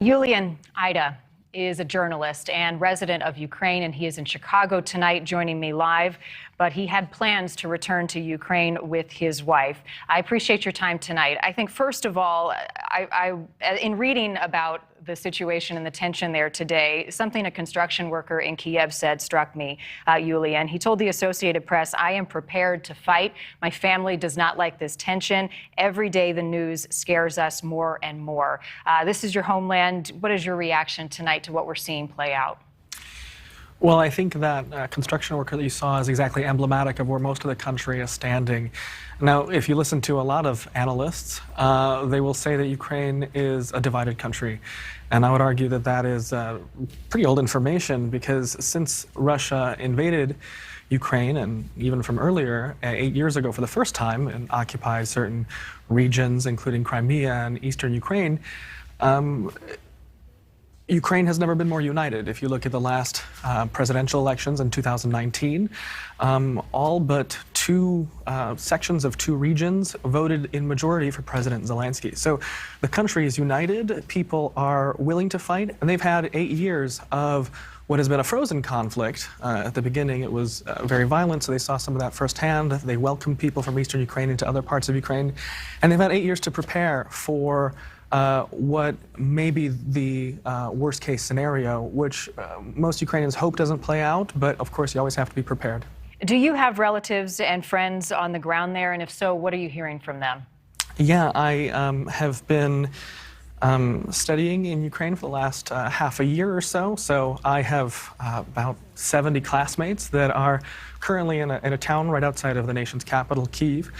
Julian Hayda is a journalist and resident of Ukraine, and he is in Chicago tonight joining me live. But he had plans to return to Ukraine with his wife. I appreciate your time tonight. I think, first of all, in reading about the situation and the tension there today, something a construction worker in Kiev said struck me, Julian. He told the Associated Press, "I am prepared to fight. My family does not like this tension. Every day the news scares us more and more." This is your homeland. What is your reaction tonight to what we're seeing play out? Well, I think that construction worker that you saw is exactly emblematic of where most of the country is standing. Now, if you listen to a lot of analysts, they will say that Ukraine is a divided country. And I would argue that that is pretty old information, because since Russia invaded Ukraine, and even from earlier, 8 years ago for the first time, and occupied certain regions, including Crimea and eastern Ukraine, Ukraine has never been more united. If you look at the last presidential elections in 2019, all but two sections of two regions voted in majority for President Zelensky. So the country is united, people are willing to fight, and they've had 8 years of what has been a frozen conflict. At the beginning, it was very violent, so they saw some of that firsthand. They welcomed people from eastern Ukraine into other parts of Ukraine, and they've had 8 years to prepare for what may be the worst case scenario, which most Ukrainians hope doesn't play out, but of course you always have to be prepared. Do you have relatives and friends on the ground there? And if so, what are you hearing from them? Yeah, I have been studying in Ukraine for the last half a year or so. So I have about 70 classmates that are currently in a town right outside of the nation's capital, Kyiv.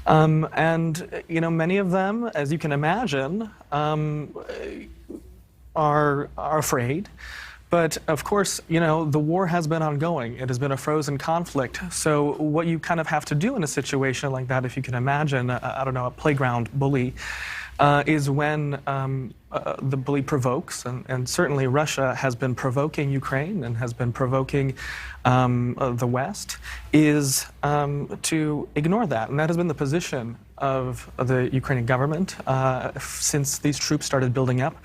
And, you know, many of them, as you can imagine, are afraid. But of course, you know, the war has been ongoing. It has been a frozen conflict. So what you kind of have to do in a situation like that, if you can imagine, I don't know, a playground bully, is when the bully provokes, and certainly Russia has been provoking Ukraine and has been provoking the West, is to ignore that. And that has been the position of the Ukrainian government since these troops started building up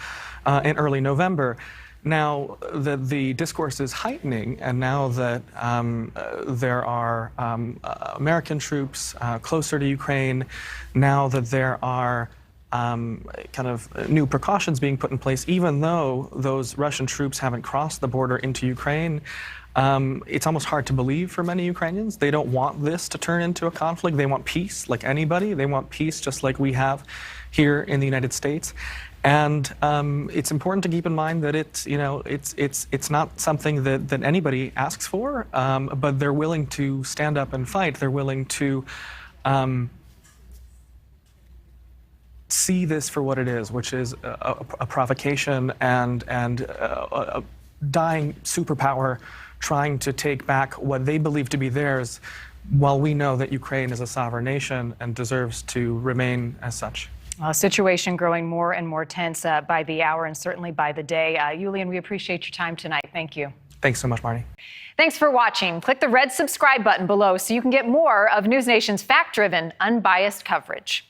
in early November. Now that the discourse is heightening, and now that there are American troops closer to Ukraine, now that there are kind of new precautions being put in place, even though those Russian troops haven't crossed the border into Ukraine, it's almost hard to believe for many Ukrainians. They don't want this to turn into a conflict. They want peace like anybody. They want peace just like we have here in the United States. And it's important to keep in mind that it's not something that anybody asks for, but they're willing to stand up and fight. They're willing to see this for what it is, which is a provocation and a dying superpower trying to take back what they believe to be theirs, while we know that Ukraine is a sovereign nation and deserves to remain as such. A situation growing more and more tense by the hour and certainly by the day. Julian, we appreciate your time tonight. Thank you. Thanks so much, Marty. Thanks for watching. Click the red subscribe button below so you can get more of NewsNation's fact-driven, unbiased coverage.